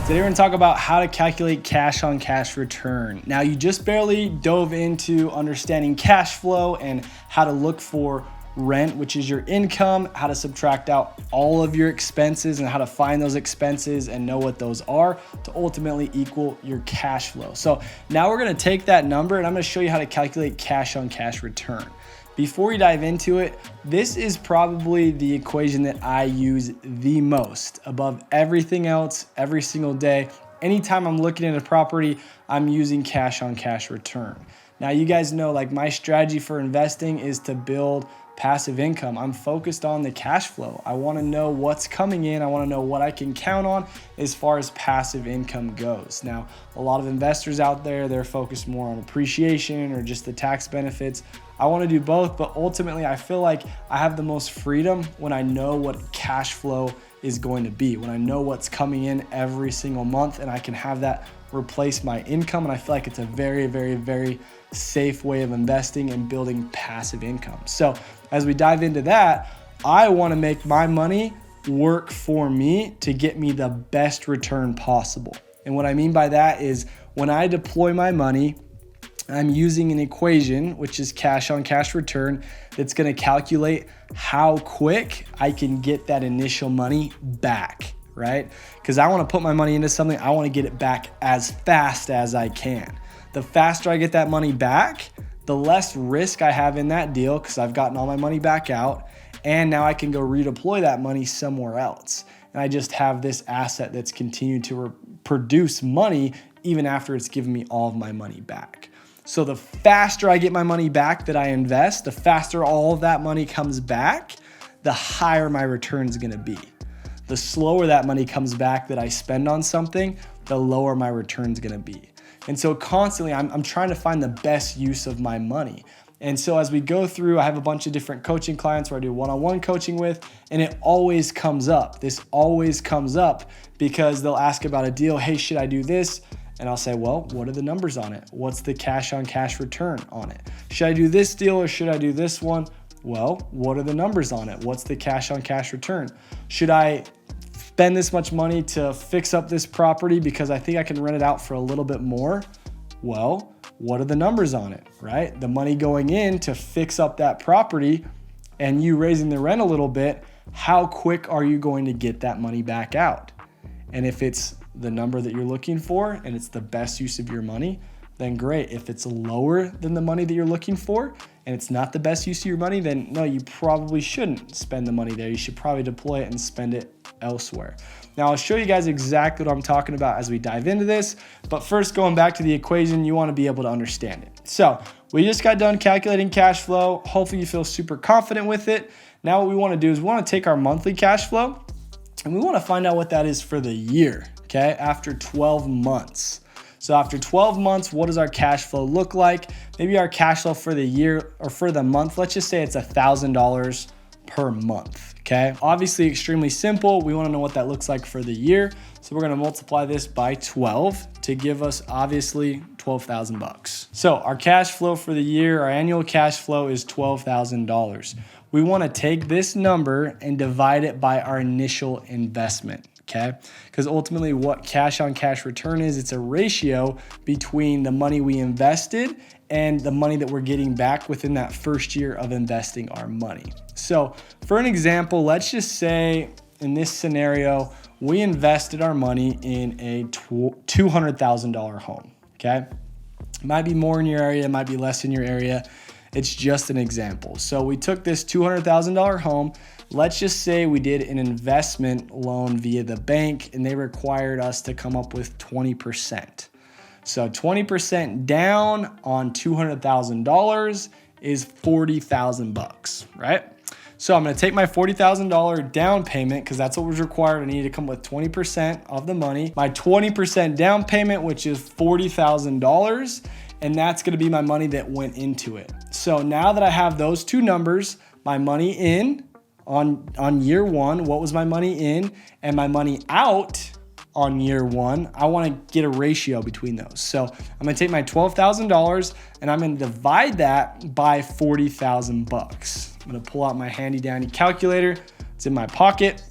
Today we're going to talk about how to calculate cash on cash return. Now, you just barely dove into understanding cash flow and how to look for rent, which is your income, how to subtract out all of your expenses and how to find those expenses and know what those are to ultimately equal your cash flow. So now we're going to take that number and I'm going to show you how to calculate cash on cash return. Before we dive into it, this is probably the equation that I use the most above everything else every single day. Anytime I'm looking at a property, I'm using cash on cash return. Now, you guys know, like, my strategy for investing is to build passive income. I'm focused on the cash flow. I want to know what's coming in. I want to know what I can count on as far as passive income goes. Now, a lot of investors out there, they're focused more on appreciation or just the tax benefits. I want to do both, but ultimately I feel like I have the most freedom when I know what cash flow is going to be, when I know what's coming in every single month and I can have that replace my income. And I feel like it's a very, very, very safe way of investing and building passive income. So as we dive into that, I want to make my money work for me to get me the best return possible. And what I mean by that is when I deploy my money, I'm using an equation, which is cash on cash return, that's going to calculate how quick I can get that initial money back, right? Because I want to put my money into something, I want to get it back as fast as I can. The faster I get that money back, the less risk I have in that deal because I've gotten all my money back out, and now I can go redeploy that money somewhere else. And I just have this asset that's continued to produce money even after it's given me all of my money back. So the faster I get my money back that I invest, the faster all of that money comes back, the higher my return is going to be. The slower that money comes back that I spend on something, the lower my return is going to be. And so constantly I'm trying to find the best use of my money. And so as we go through, I have a bunch of different coaching clients where I do one-on-one coaching with, and it always comes up. This always comes up because they'll ask about a deal. Hey, should I do this? And I'll say, well, what are the numbers on it? What's the cash on cash return on it? Should I do this deal or should I do this one? Well, what are the numbers on it? What's the cash on cash return? Should I spend this much money to fix up this property because I think I can rent it out for a little bit more? Well, what are the numbers on it, right? The money going in to fix up that property and you raising the rent a little bit, how quick are you going to get that money back out? And if it's the number that you're looking for and it's the best use of your money, then great. If it's lower than the money that you're looking for and it's not the best use of your money, then no, you probably shouldn't spend the money there. You should probably deploy it and spend it elsewhere. Now, I'll show you guys exactly what I'm talking about as we dive into this. But first, going back to the equation, you want to be able to understand it. So we just got done calculating cash flow. Hopefully you feel super confident with it. Now what we want to do is we want to take our monthly cash flow and we want to find out what that is for the year, okay, after 12 months. So after 12 months, what does our cash flow look like? Maybe our cash flow for the year or for the month, let's just say it's $1,000 per month, okay? Obviously extremely simple. We want to know what that looks like for the year. So we're going to multiply this by 12 to give us obviously $12,000. So our cash flow for the year, our annual cash flow is $12,000. We want to take this number and divide it by our initial investment. Okay, because ultimately what cash on cash return is, it's a ratio between the money we invested and the money that we're getting back within that first year of investing our money. So for an example, let's just say in this scenario, we invested our money in a $200,000 home. Okay, it might be more in your area, it might be less in your area. It's just an example. So we took this $200,000 home. Let's just say we did an investment loan via the bank and they required us to come up with 20%. So 20% down on $200,000 is $40,000, right? So I'm going to take my $40,000 down payment because that's what was required. I needed to come up with 20% of the money. My 20% down payment, which is $40,000, and that's going to be my money that went into it. So now that I have those two numbers, my money in on year one, what was my money in, and my money out on year one, I want to get a ratio between those. So I'm going to take my $12,000 and I'm going to divide that by $40,000. I'm going to pull out my handy dandy calculator. It's in my pocket.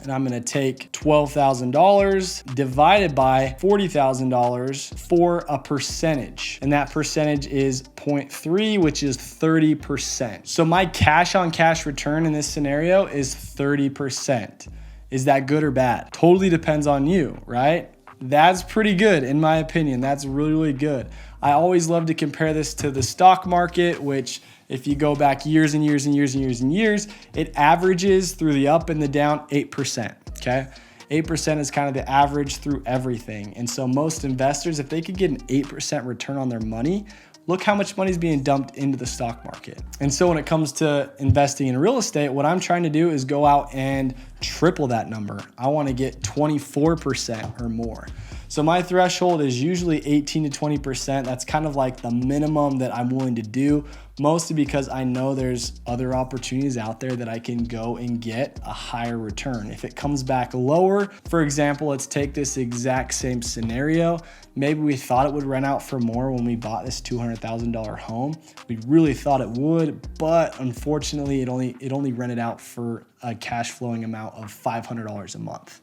And and I'm gonna take $12,000 divided by $40,000 for a percentage. And that percentage is 0.3, which is 30%. So my cash on cash return in this scenario is 30%. Is that good or bad? Totally depends on you, right? That's pretty good in my opinion. That's really, really good. I always love to compare this to the stock market, which if you go back years and years and years and years and years, it averages through the up and the down 8%, okay? 8% is kind of the average through everything. And so most investors, if they could get an 8% return on their money, look how much money is being dumped into the stock market. And so when it comes to investing in real estate, what I'm trying to do is go out and triple that number. I want to get 24% or more. So my threshold is usually 18 to 20%. That's kind of like the minimum that I'm willing to do, mostly because I know there's other opportunities out there that I can go and get a higher return. If it comes back lower, for example, let's take this exact same scenario. Maybe we thought it would rent out for more when we bought this $200,000 home. We really thought it would, but unfortunately it only rented out for a cash flowing amount of $500 a month.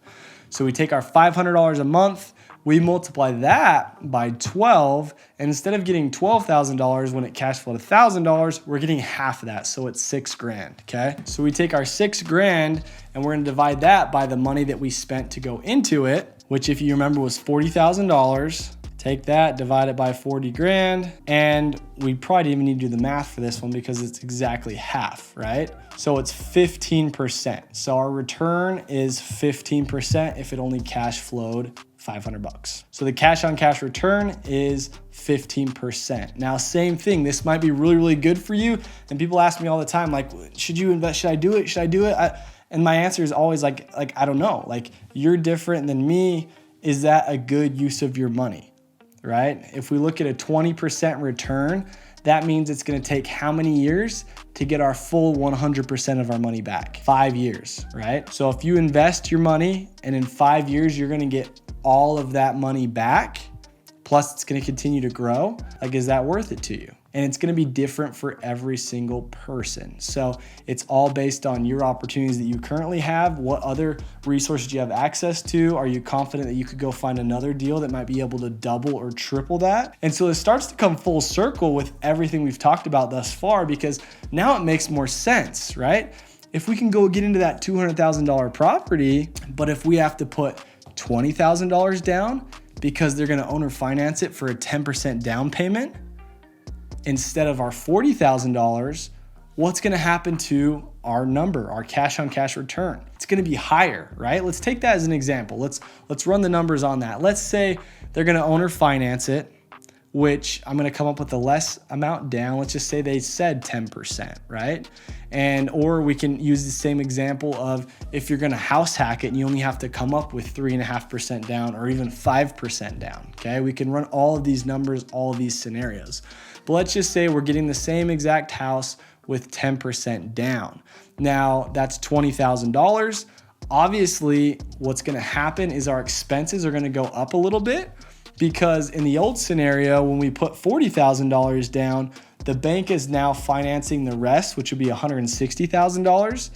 So we take our $500 a month, we multiply that by 12, and instead of getting $12,000 when it cash flowed $1,000, we're getting half of that, so it's $6,000, okay? So we take our $6,000 and we're gonna divide that by the money that we spent to go into it, which if you remember was $40,000. Take that, divide it by 40 grand, and we probably didn't even need to do the math for this one because it's exactly half, right? So it's 15%. So our return is 15% if it only cash flowed $500. So the cash on cash return is 15%. Now, same thing, this might be really, really good for you. And people ask me all the time, like, should you invest? Should I do it? Should I do it? And my answer is always like, I don't know. Like, you're different than me. Is that a good use of your money? Right? If we look at a 20% return, that means it's going to take how many years to get our full 100% of our money back? 5 years, right? So if you invest your money and in 5 years, you're going to get all of that money back, plus it's going to continue to grow, like, is that worth it to you? And it's going to be different for every single person. So it's all based on your opportunities that you currently have. What other resources do you have access to? Are you confident that you could go find another deal that might be able to double or triple that? And so it starts to come full circle with everything we've talked about thus far, because now it makes more sense, right? If we can go get into that $200,000 property, but if we have to put $20,000 down because they're going to owner finance it for a 10% down payment, instead of our $40,000, what's going to happen to our number, our cash on cash return? It's going to be higher, right? Let's take that as an example. Let's run the numbers on that. Let's say they're going to owner finance it, which I'm going to come up with a less amount down. Let's just say they said 10%, right? Or we can use the same example of if you're going to house hack it and you only have to come up with 3.5% down or even 5% down, okay? We can run all of these numbers, all of these scenarios. But let's just say we're getting the same exact house with 10% down. Now that's $20,000. Obviously, what's going to happen is our expenses are going to go up a little bit, because in the old scenario, when we put $40,000 down, the bank is now financing the rest, which would be $160,000.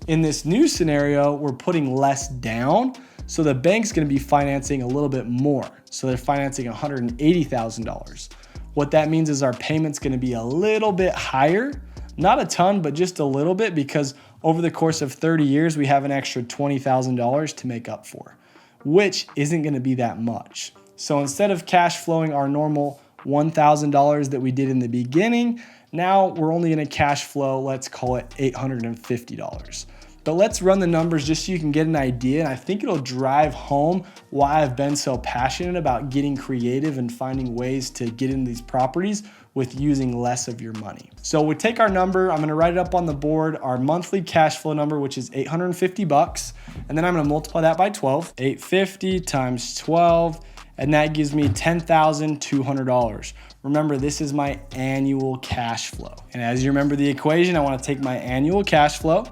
In this new scenario, we're putting less down, so the bank's going to be financing a little bit more. So they're financing $180,000. What that means is our payment's going to be a little bit higher, not a ton, but just a little bit, because over the course of 30 years, we have an extra $20,000 to make up for, which isn't going to be that much. So instead of cash flowing our normal $1,000 that we did in the beginning, now we're only going to cash flow, let's call it $850. But let's run the numbers just so you can get an idea. And I think it'll drive home why I've been so passionate about getting creative and finding ways to get into these properties with using less of your money. So we take our number, I'm gonna write it up on the board, our monthly cash flow number, which is $850, and then I'm gonna multiply that by 12. 850 times 12, and that gives me $10,200. Remember, this is my annual cash flow. And as you remember the equation, I wanna take my annual cash flow.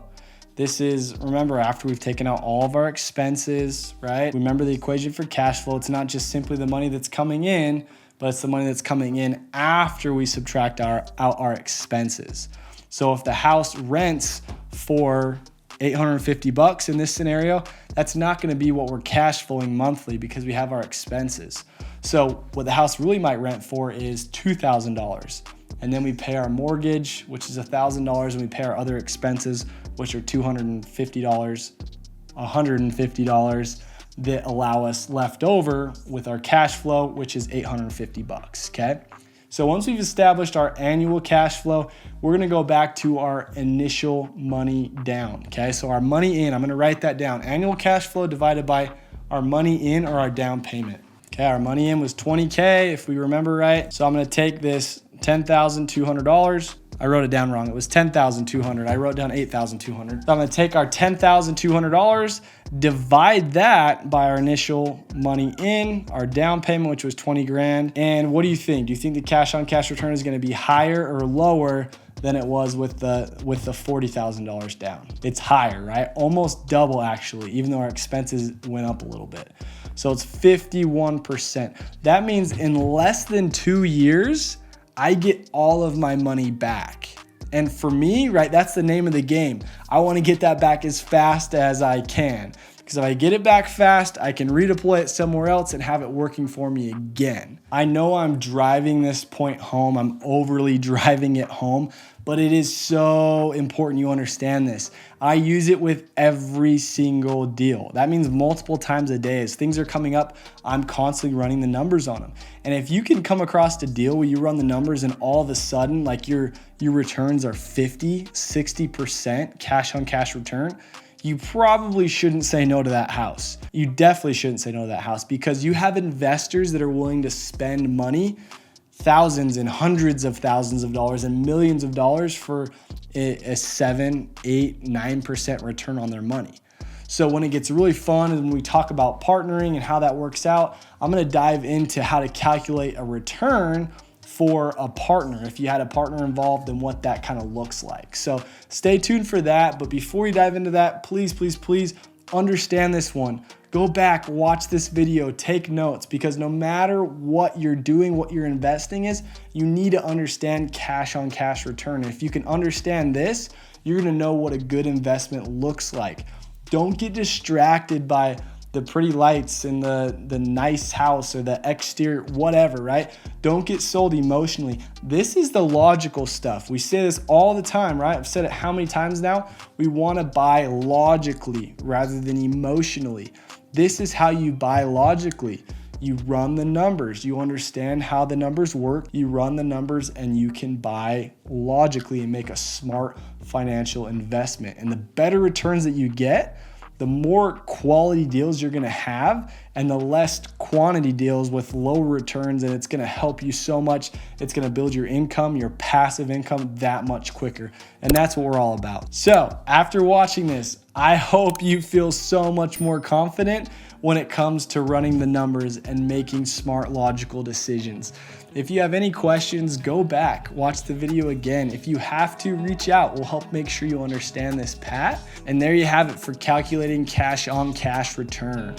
This is, remember, after we've taken out all of our expenses, right? Remember the equation for cash flow. It's not just simply the money that's coming in, but it's the money that's coming in after we subtract out our expenses. So if the house rents for $850 in this scenario, that's not gonna be what we're cash flowing monthly because we have our expenses. So what the house really might rent for is $2,000. And then we pay our mortgage, which is $1,000, and we pay our other expenses, which are $250, $150 that allow us left over with our cash flow, which is $850, okay? So once we've established our annual cash flow, we're gonna go back to our initial money down, okay? So our money in, I'm gonna write that down. Annual cash flow divided by our money in or our down payment. Okay, our money in was 20K, if we remember right. So I'm gonna take this $10,200. I wrote it down wrong. It was $10,200. I wrote down $8,200. So I'm gonna take our $10,200, divide that by our initial money in, our down payment, which was 20 grand. And what do you think? Do you think the cash on cash return is gonna be higher or lower than it was with the $40,000 down? It's higher, right? Almost double actually, even though our expenses went up a little bit. So it's 51%. That means in less than 2 years, I get all of my money back. And for me, right, that's the name of the game. I want to get that back as fast as I can. Because if I get it back fast, I can redeploy it somewhere else and have it working for me again. I know I'm driving this point home. I'm overly driving it home, but it is so important you understand this. I use it with every single deal. That means multiple times a day. As things are coming up, I'm constantly running the numbers on them. And if you can come across a deal where you run the numbers and all of a sudden, like your returns are 50, 60% cash on cash return, you probably shouldn't say no to that house. You definitely shouldn't say no to that house because you have investors that are willing to spend money, thousands and hundreds of thousands of dollars and millions of dollars for a 7, 8, 9% return on their money. So when it gets really fun and when we talk about partnering and how that works out, I'm gonna dive into how to calculate a return for a partner. If you had a partner involved and what that kind of looks like. So stay tuned for that. But before we dive into that, please, please, please understand this one. Go back, watch this video, take notes, because no matter what you're doing, what you're investing is, you need to understand cash on cash return. And if you can understand this, you're gonna know what a good investment looks like. Don't get distracted by the pretty lights and the nice house or the exterior, whatever, right? Don't get sold emotionally. This is the logical stuff. We say this all the time, right? I've said it how many times now? We wanna buy logically rather than emotionally. This is how you buy logically. You run the numbers. You understand how the numbers work. You run the numbers and you can buy logically and make a smart financial investment. And the better returns that you get, the more quality deals you're gonna have and the less quantity deals with low returns, and it's gonna help you so much. It's gonna build your income, your passive income that much quicker. And that's what we're all about. So after watching this, I hope you feel so much more confident when it comes to running the numbers and making smart, logical decisions. If you have any questions, go back, watch the video again. If you have to, reach out. We'll help make sure you understand this, Pat. And there you have it for calculating cash on cash return.